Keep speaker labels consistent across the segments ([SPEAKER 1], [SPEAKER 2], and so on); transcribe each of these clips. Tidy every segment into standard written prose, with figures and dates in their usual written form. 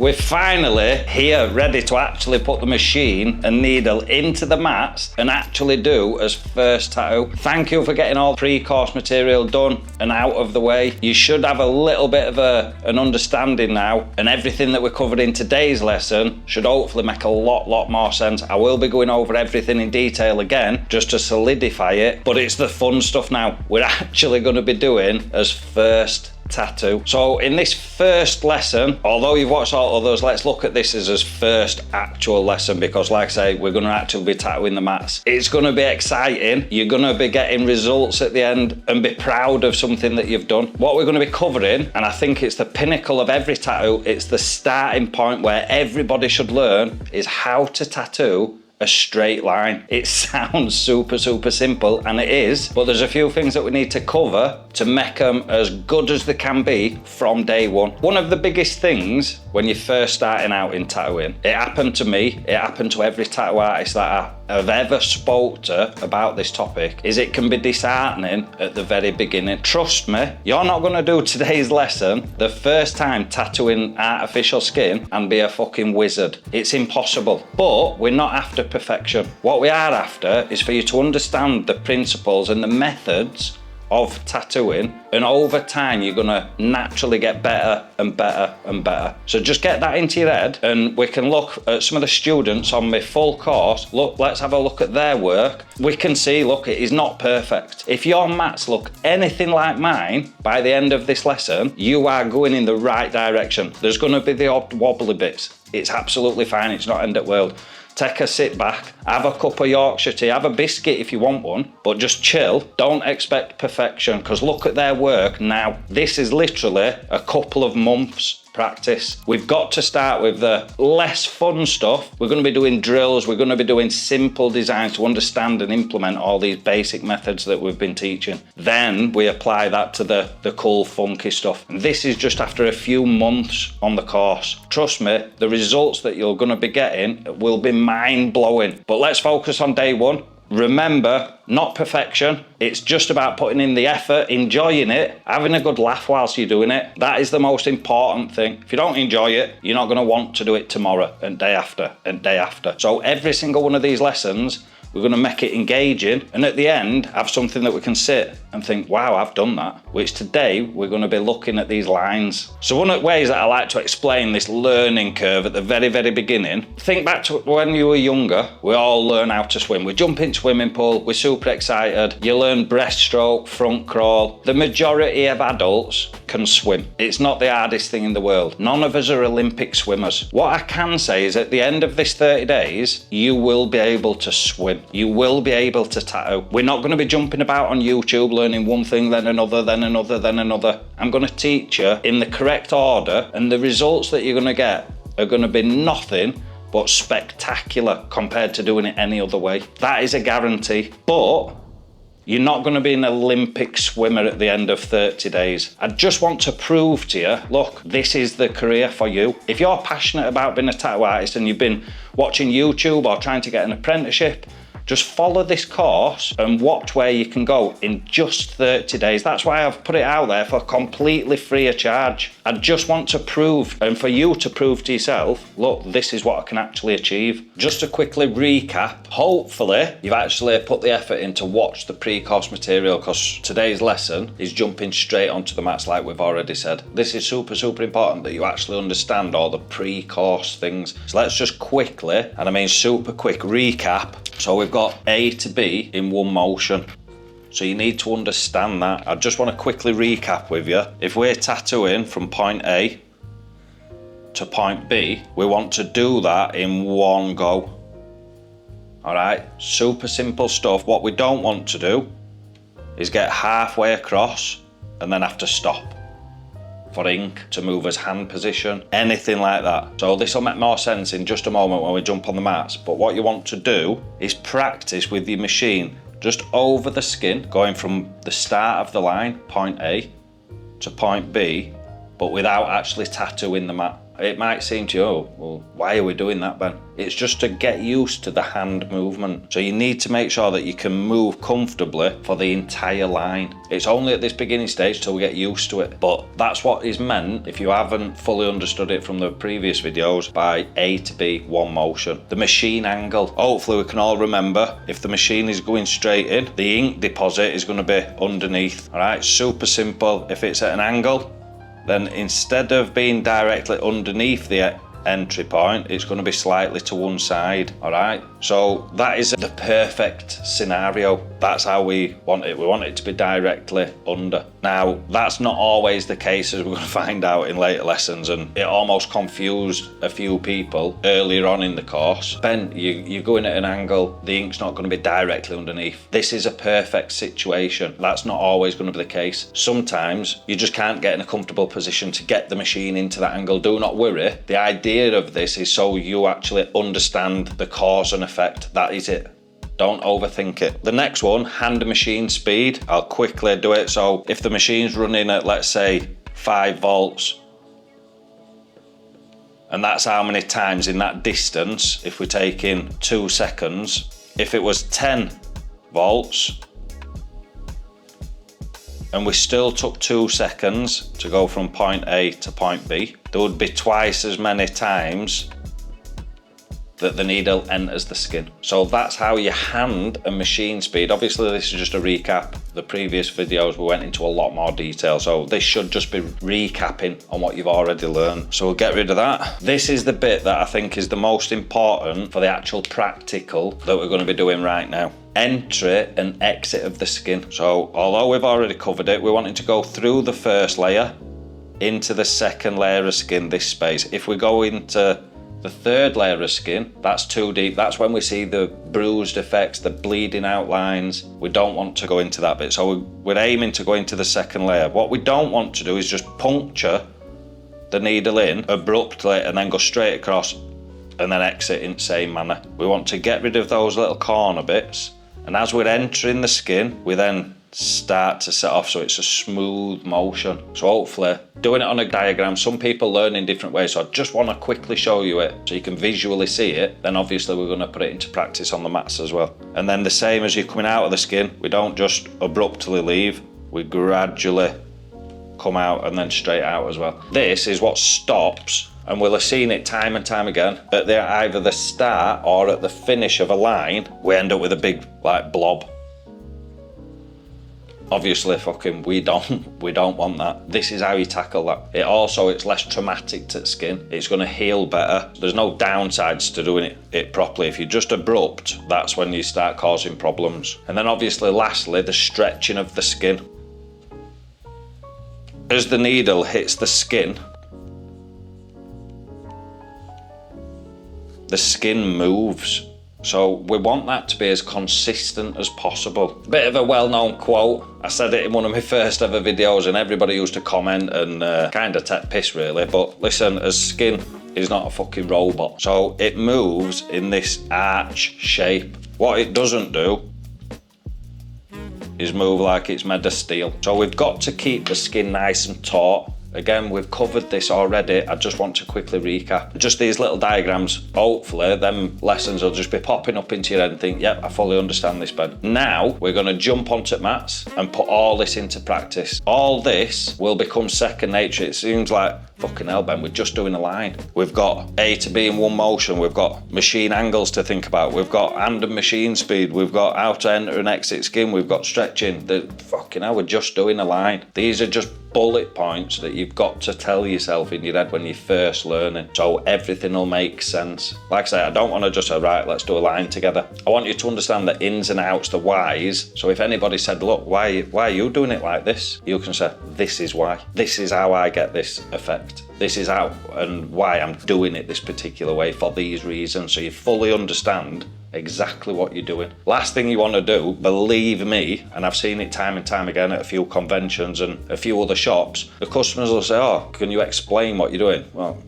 [SPEAKER 1] We're finally here, ready to actually put the machine and needle into the mats and actually do as first tattoo. Thank you for getting all pre-course material done and out of the way. You should have a little bit of an understanding now, and everything that we covered in today's lesson should hopefully make a lot more sense. I will be going over everything in detail again, just to solidify it, but it's the fun stuff now. We're actually going to be doing as first tattoo. So in this first lesson, although you've watched all others, let's look at this as his first actual lesson, because like I say, we're going to actually be tattooing the mats. It's going to be exciting. You're going to be getting results at the end and be proud of something that you've done. What we're going to be covering, and I think it's the pinnacle of every tattoo, it's the starting point where everybody should learn, is how to tattoo a straight line. It sounds super simple, and it is, but there's a few things that we need to cover to make them as good as they can be from day one. One of the biggest things when you're first starting out in tattooing, it happened to me, it happened to every tattoo artist that I have ever spoke to about this topic, is it can be disheartening at the very beginning. Trust me, you're not going to do today's lesson the first time tattooing artificial skin and be a fucking wizard. It's impossible. But we're not after perfection. What we are after is for you to understand the principles and the methods of tattooing, and over time you're gonna naturally get better and better and better. So just get that into your head, and we can look at some of the students on my full course. Look, let's have a look at their work. We can see, look, it is not perfect. If your mats look anything like mine by the end of this lesson, you are going in the right direction. There's gonna be the odd wobbly bits. It's absolutely fine, it's not end of world. Take a sit back, have a cup of Yorkshire tea, have a biscuit if you want one, but just chill. Don't expect perfection, because look at their work now. This is literally a couple of months practice. We've got to start with the less fun stuff. We're going to be doing drills, we're going to be doing simple designs to understand and implement all these basic methods that we've been teaching. Then we apply that to the cool, funky stuff. And this is just after a few months on the course. Trust me, the results that you're going to be getting will be mind-blowing. But let's focus on day one. Remember, not perfection. It's just about putting in the effort, enjoying it, having a good laugh whilst you're doing it. That is the most important thing. If you don't enjoy it, you're not going to want to do it tomorrow and day after and day after. So every single one of these lessons, we're going to make it engaging, and at the end have something that we can sit and think, wow, I've done that. Which today we're going to be looking at these lines. So one of the ways that I like to explain this learning curve at the very beginning, think back to when you were younger. We all learn how to swim. We jump in swimming pool, we're super excited. You learn breaststroke, front crawl. The majority of adults can swim. It's not the hardest thing in the world. None of us are Olympic swimmers. What I can say is at the end of this 30 days, you will be able to swim. You will be able to tattoo. We're not going to be jumping about on YouTube learning one thing, then another, then another, then another. I'm going to teach you in the correct order, and the results that you're going to get are going to be nothing but spectacular compared to doing it any other way. That is a guarantee. But you're not going to be an Olympic swimmer at the end of 30 days. I just want to prove to you, look, this is the career for you. If you're passionate about being a tattoo artist and you've been watching YouTube or trying to get an apprenticeship, just follow this course and watch where you can go in just 30 days. That's why I've put it out there for completely free of charge. I just want to prove, and for you to prove to yourself, look, this is what I can actually achieve. Just to quickly recap, hopefully you've actually put the effort in to watch the pre-course material, because today's lesson is jumping straight onto the mats like we've already said. This is super important that you actually understand all the pre-course things. So let's just quickly, and I mean super quick, recap. So we've got A to B in one motion. So you need to understand that. I just want to quickly recap with you. If we're tattooing from point A to point B, we want to do that in one go. All right, super simple stuff. What we don't want to do is get halfway across and then have to stop for ink to move as hand position, anything like that. So this will make more sense in just a moment when we jump on the mats. But what you want to do is practice with your machine just over the skin, going from the start of the line, point A, to point B, but without actually tattooing the mat. it might seem to you, oh, well, why are we doing that, Ben? It's just to get used to the hand movement. So you need to make sure that you can move comfortably for the entire line. It's only at this beginning stage till we get used to it. But that's what is meant, if you haven't fully understood it from the previous videos, by A to B, one motion. The machine angle. Hopefully we can all remember, if the machine is going straight in, the ink deposit is going to be underneath. All right, super simple. If it's at an angle, then instead of being directly underneath the entry point, it's going to be slightly to one side. All right, so that is the perfect scenario. That's how we want it. We want it to be directly under. Now, that's not always the case, as we're going to find out in later lessons, and it almost confused a few people earlier on in the course. Ben, you're going at an angle, the ink's not going to be directly underneath. This is a perfect situation. That's not always going to be the case. Sometimes you just can't get in a comfortable position to get the machine into that angle. Do not worry. The idea of this is so you actually understand the cause and effect. That is it. Don't overthink it. The next one, hand machine speed. I'll quickly do it. So if the machine's running at, let's say, 5 volts, and that's how many times in that distance, if we take in 2 seconds, if it was 10 volts, and we still took 2 seconds to go from point A to point B, there would be twice as many times that the needle enters the skin. So that's how you hand and machine speed. Obviously, this is just a recap. The previous videos we went into a lot more detail, so this should just be recapping on what you've already learned. So we'll get rid of that. This is the bit that I think is the most important for the actual practical that we're going to be doing right now. Entry and exit of the skin. So although we've already covered it, we're wanting to go through the first layer into the second layer of skin, this space. If we go into the third layer of skin, that's too deep. That's when we see the bruised effects, the bleeding outlines. We don't want to go into that bit. So we're aiming to go into the second layer. What we don't want to do is just puncture the needle in abruptly and then go straight across and then exit in the same manner. We want to get rid of those little corner bits. And as we're entering the skin, we then start to set off so it's a smooth motion. So hopefully doing it on a diagram, some people learn in different ways, so I just want to quickly show you it so you can visually see it. Then obviously we're going to put it into practice on the mats as well. And then the same as you're coming out of the skin, we don't just abruptly leave, we gradually come out and then straight out as well. This is what stops, and we'll have seen it time and time again, at either the start or at the finish of a line, we end up with a big like blob. Obviously, we don't want that. This is how you tackle that. It's less traumatic to the skin. It's going to heal better. There's no downsides to doing it properly. If you're just abrupt, that's when you start causing problems. And then obviously, lastly, the stretching of the skin. As the needle hits the skin moves. So we want that to be as consistent as possible. Bit of a well-known quote. I said it in one of my first ever videos and everybody used to comment and kind of take piss really. But listen, as skin is not a fucking robot. So it moves in this arch shape. What it doesn't do is move like it's made of steel. So we've got to keep the skin nice and taut. Again, we've covered this already. I just want to quickly recap. Just these little diagrams, hopefully, them lessons will just be popping up into your head and think, yep, I fully understand this, Ben. Now, we're going to jump onto mats and put all this into practice. All this will become second nature. It seems like, fucking hell, Ben, we're just doing a line. We've got A to B in one motion. We've got machine angles to think about. We've got hand and machine speed. We've got how to enter and exit skin. We've got stretching. Fucking hell, we're just doing a line. These are just bullet points that you've got to tell yourself in your head when you're first learning, so everything will make sense. Like I say, I don't want to just say, right, let's do a line together. I want you to understand the ins and outs, the whys. So if anybody said, look, why are you doing it like this? You can say, this is why. This is how I get this effect. This is how and why I'm doing it this particular way for these reasons, so you fully understand exactly what you're doing. Last thing you want to do, believe me, and I've seen it time and time again at a few conventions and a few other shops, the customers will say, oh, can you explain what you're doing? Well,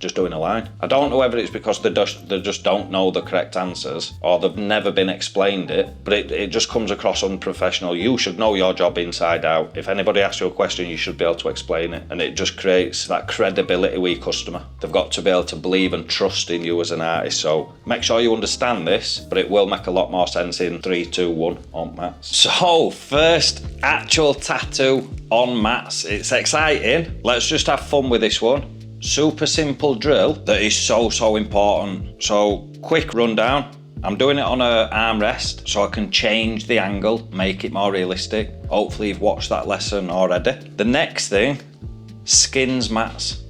[SPEAKER 1] just doing a line. I don't know whether it's because they just don't know the correct answers or they've never been explained it, but it just comes across unprofessional. You should know your job inside out. If anybody asks you a question, you should be able to explain it, and it just creates that credibility with your customer. They've got to be able to believe and trust in you as an artist, so make sure you understand this, but it will make a lot more sense in 3, 2, 1 on mats. So first actual tattoo on mats. It's exciting. Let's just have fun with this one. Super simple drill that is so important. So quick rundown. I'm doing it on an armrest so I can change the angle, make it more realistic. Hopefully you've watched that lesson already. The next thing, Skins mats.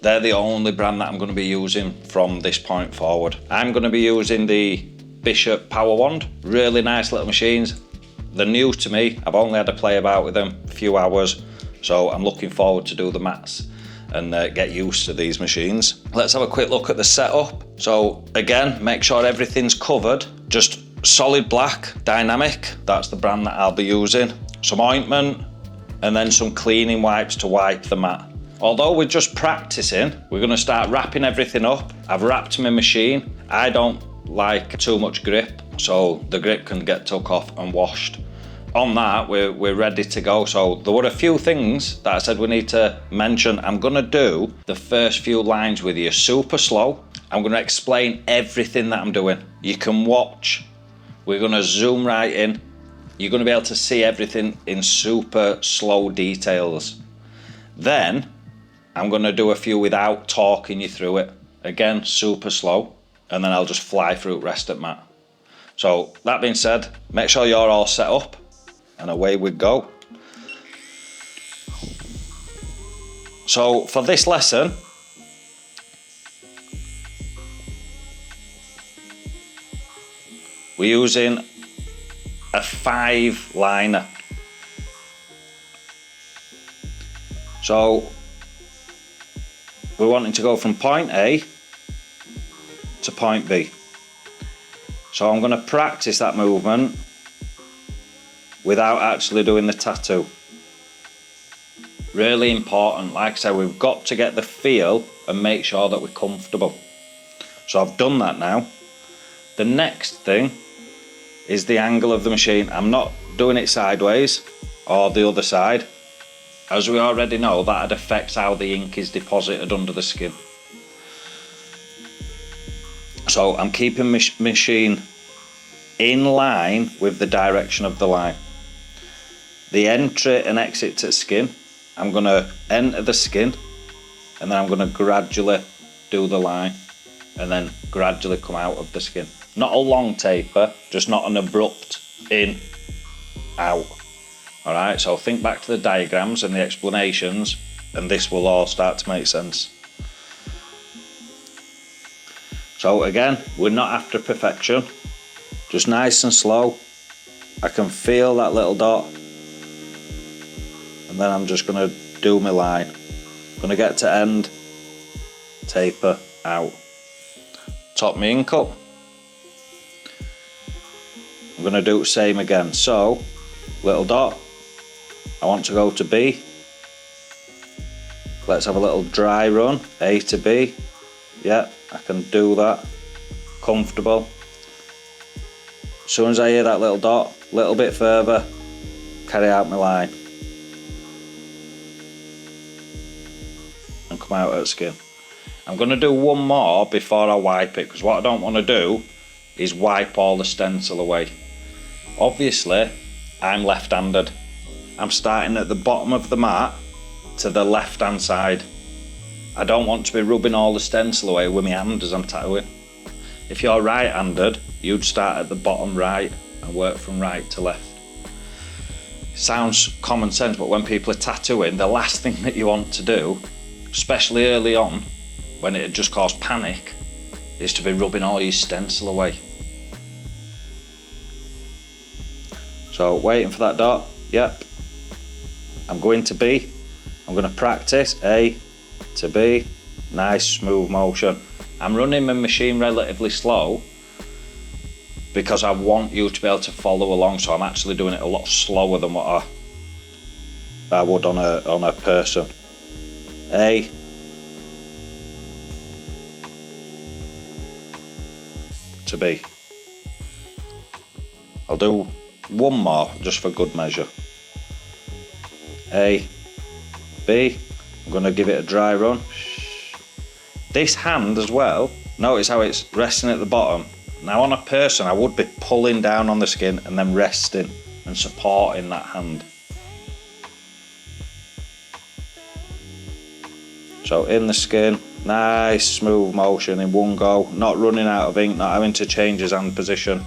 [SPEAKER 1] They're the only brand that I'm going to be using from this point forward. I'm going to be using the Bishop Power Wand. Really nice little machines. They're new to me. I've only had to play about with them a few hours, so I'm looking forward to do the mats and get used to these machines. Let's have a quick look at the setup. So again, make sure everything's covered. Just solid black, Dynamic, that's the brand that I'll be using. Some ointment, and then some cleaning wipes to wipe the mat. Although we're just practicing, we're gonna start wrapping everything up. I've wrapped my machine. I don't like too much grip, so the grip can get took off and washed. On that, we're ready to go. So there were a few things that I said we need to mention. I'm gonna do the first few lines with you super slow. I'm gonna explain everything that I'm doing. You can watch. We're gonna zoom right in. You're gonna be able to see everything in super slow details. Then, I'm gonna do a few without talking you through it. Again, super slow. And then I'll just fly through the rest of mat. So that being said, make sure you're all set up. And away we go. So for this lesson, we're using a 5-liner. So we're wanting to go from point A to point B. So I'm going to practice that movement without actually doing the tattoo. Really important. Like I said, we've got to get the feel and make sure that we're comfortable. So I've done that now. The next thing is the angle of the machine. I'm not doing it sideways or the other side. As we already know, that affects how the ink is deposited under the skin. So I'm keeping my machine in line with the direction of the line. The entry and exit to skin, I'm going to enter the skin and then I'm going to gradually do the line and then gradually come out of the skin. Not a long taper, just not an abrupt in, out. Alright, so think back to the diagrams and the explanations and this will all start to make sense. So again, we're not after perfection, just nice and slow. I can feel that little dot. And then I'm just going to do my line. I'm going to get to end, taper, out. Top my ink up. I'm going to do the same again. So, little dot. I want to go to B. Let's have a little dry run. A to B. Yeah, I can do that. Comfortable. As soon as I hear that little dot, a little bit further, carry out my line. And come out of the skin. I'm going to do one more before I wipe it, because what I don't want to do is wipe all the stencil away. Obviously, I'm left-handed. I'm starting at the bottom of the mat to the left-hand side. I don't want to be rubbing all the stencil away with my hand as I'm tattooing. If you're right-handed, you'd start at the bottom right and work from right to left. Sounds common sense, but when people are tattooing, the last thing that you want to do, especially early on, when it just caused panic, is to be rubbing all your stencil away. So waiting for that dot, yep. I'm going to B. I'm going to practice A to B, nice smooth motion. I'm running my machine relatively slow because I want you to be able to follow along, so I'm actually doing it a lot slower than what I would on a person. A, to B. I'll do one more just for good measure. A, B. I'm going to give it a dry run. This hand as well, notice how it's resting at the bottom. Now on a person, I would be pulling down on the skin and then resting and supporting that hand. So in the skin, nice smooth motion in one go, not running out of ink, not having to change his hand position.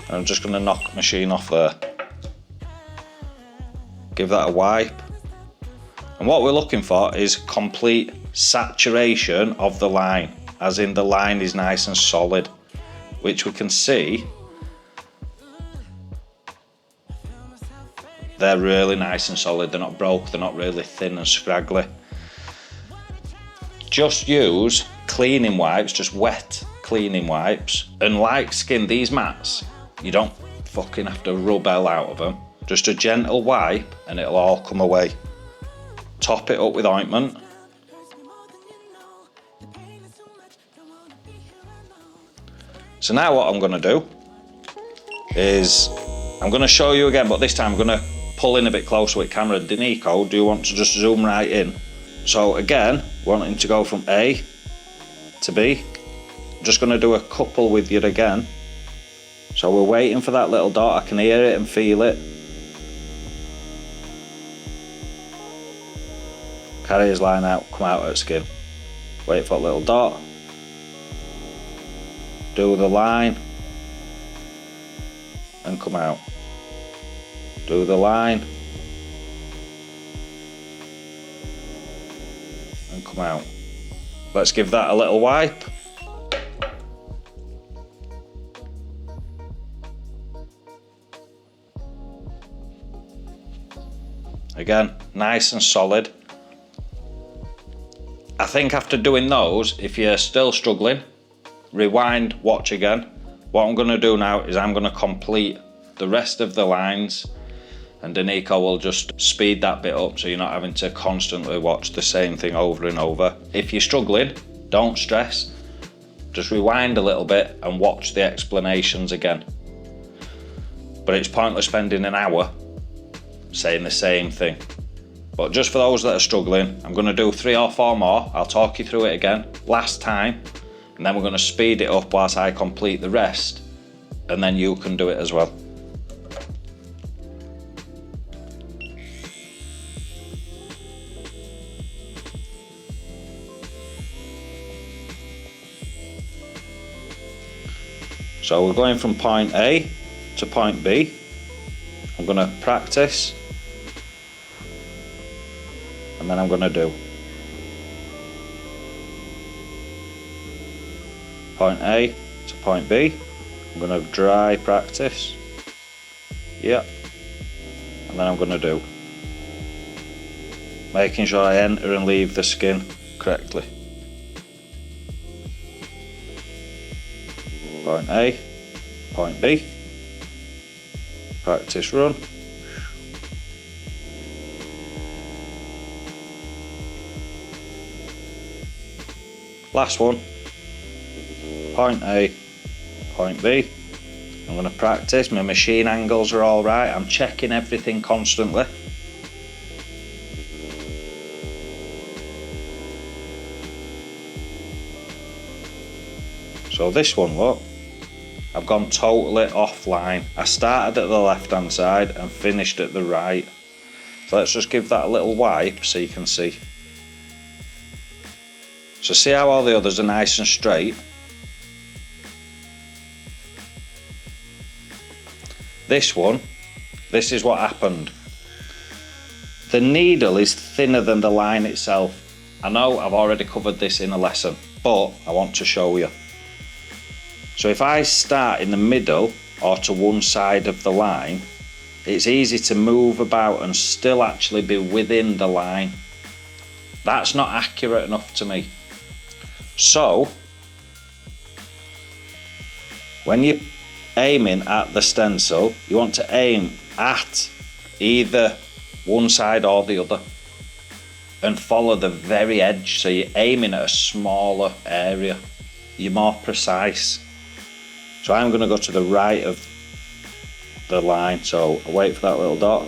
[SPEAKER 1] And I'm just going to knock the machine off there. Give that a wipe. And what we're looking for is complete saturation of the line, as in the line is nice and solid, which we can see they're really nice and solid. They're not broke, they're not really thin and scraggly. Just use cleaning wipes, just wet cleaning wipes. And like skin, these mats, you don't fucking have to rub hell out of them. Just a gentle wipe and it'll all come away. Top it up with ointment. So now what I'm going to do is I'm going to show you again, but this time I'm going to pull in a bit closer with camera. Danico, do you want to just zoom right in? So again, wanting to go from A to B. I'm just going to do a couple with you again. So we're waiting for that little dot. I can hear it and feel it. Carry his line out, come out at skin. Wait for a little dot. Do the line. And come out. Do the line. And come out. Let's give that a little wipe. Again, nice and solid. I think after doing those, if you're still struggling, rewind, watch again. What I'm going to do now is I'm going to complete the rest of the lines, and Danico will just speed that bit up so you're not having to constantly watch the same thing over and over. If you're struggling, don't stress. Just rewind a little bit and watch the explanations again. But it's pointless spending an hour saying the same thing. But just for those that are struggling, I'm going to do 3 or 4 more. I'll talk you through it again, last time, and then we're going to speed it up whilst I complete the rest, and then you can do it as well. So we're going from point A to point B. I'm going to practice. And then I'm going to do point A to point B. I'm going to dry practice. Yeah. And then I'm going to do. Making sure I enter and leave the skin correctly. Point A, point B. Practice run. Last one, point A, point B. I'm going to practice, my machine angles are all right, I'm checking everything constantly. So this one, look, I've gone totally offline. I started at the left hand side and finished at the right. So let's just give that a little wipe so you can see. So see how all the others are nice and straight? This one, this is what happened. The needle is thinner than the line itself. I know I've already covered this in a lesson, but I want to show you. So if I start in the middle or to one side of the line, it's easy to move about and still actually be within the line. That's not accurate enough to me. So, when you're aiming at the stencil, you want to aim at either one side or the other and follow the very edge. So you're aiming at a smaller area. You're more precise. So I'm going to go to the right of the line, so I'll wait for that little dot.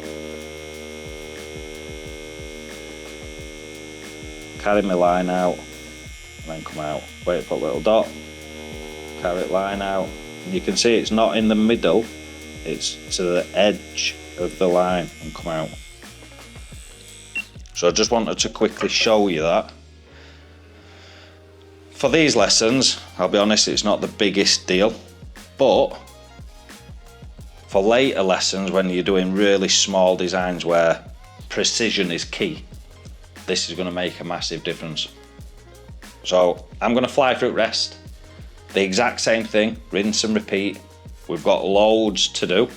[SPEAKER 1] Carry my line out, and then come out. Wait for a little dot, carry the line out. And you can see it's not in the middle, it's to the edge of the line and come out. So I just wanted to quickly show you that. For these lessons, I'll be honest, it's not the biggest deal, but for later lessons when you're doing really small designs where precision is key, this is going to make a massive difference. So I'm going to fly through rest, the exact same thing, rinse and repeat. We've got loads to do,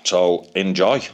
[SPEAKER 1] so enjoy.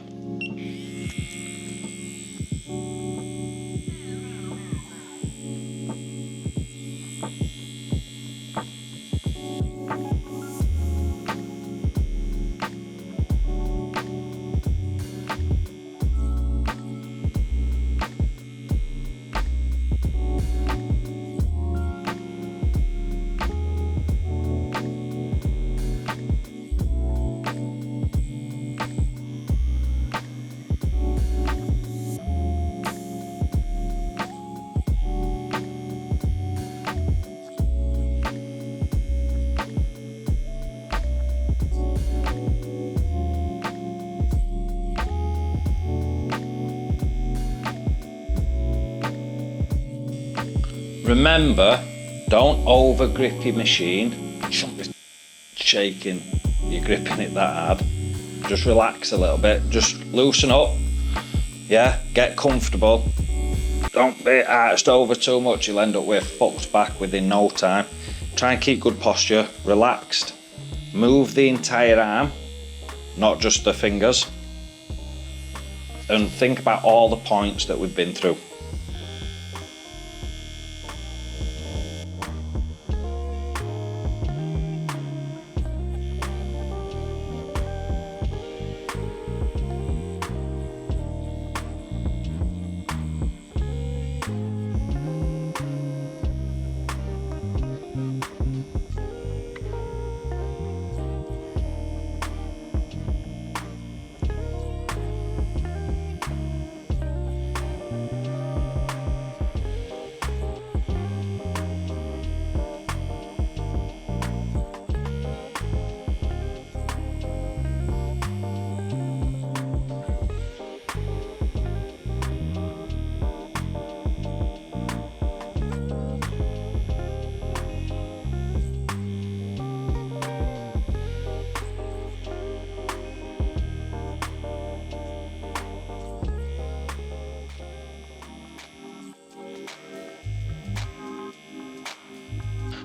[SPEAKER 1] Remember, don't over grip your machine. Shouldn't be shaking, you're gripping it that hard. Just relax a little bit, just loosen up, yeah, get comfortable. Don't be arched over too much, you'll end up with a fucked back within no time. Try and keep good posture, relaxed. Move the entire arm, not just the fingers. And think about all the points that we've been through.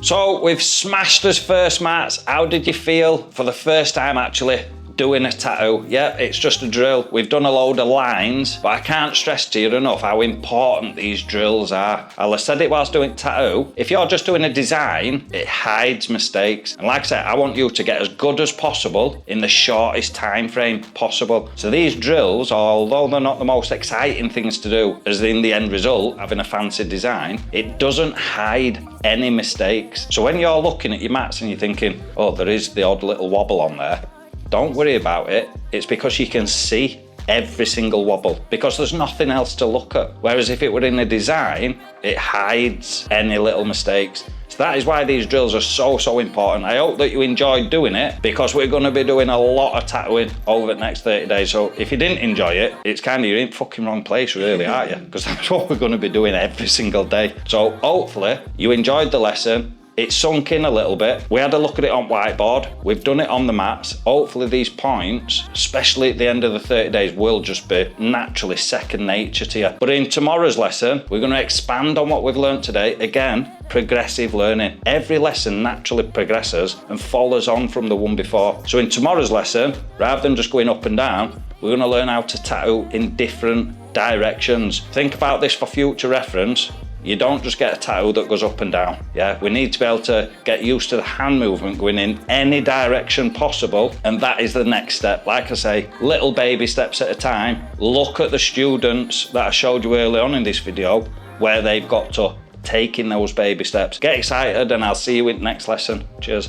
[SPEAKER 1] So we've smashed those first mats. How did you feel for the first time actually doing a tattoo? Yeah, it's just a drill. We've done a load of lines, but I can't stress to you enough how important these drills are. I'll have said it whilst doing tattoo. If you're just doing a design, it hides mistakes. And like I said, I want you to get as good as possible in the shortest time frame possible. So these drills, although they're not the most exciting things to do as in the end result, having a fancy design, it doesn't hide any mistakes. So when you're looking at your mats and you're thinking, oh, there is the odd little wobble on there, don't worry about it. It's because you can see every single wobble, because there's nothing else to look at. Whereas if it were in a design, it hides any little mistakes. So that is why these drills are so important. I hope that you enjoyed doing it, because we're going to be doing a lot of tattooing over the next 30 days. So if you didn't enjoy it, it's kind of, you're in fucking wrong place really, aren't you? Because that's what we're going to be doing every single day. So hopefully you enjoyed the lesson. It sunk in a little bit. We had a look at it on whiteboard. We've done it on the mats. Hopefully these points, especially at the end of the 30 days, will just be naturally second nature to you. But in tomorrow's lesson, we're going to expand on what we've learned today. Again, progressive learning. Every lesson naturally progresses and follows on from the one before. So in tomorrow's lesson, rather than just going up and down, we're going to learn how to tattoo in different directions. Think about this for future reference. You don't just get a tattoo that goes up and down. Yeah, we need to be able to get used to the hand movement going in any direction possible, and that is the next step. Like I say, little baby steps at a time. Look at the students that I showed you early on in this video, where they've got to. taking those baby steps. Get excited and I'll see you in the next lesson. Cheers.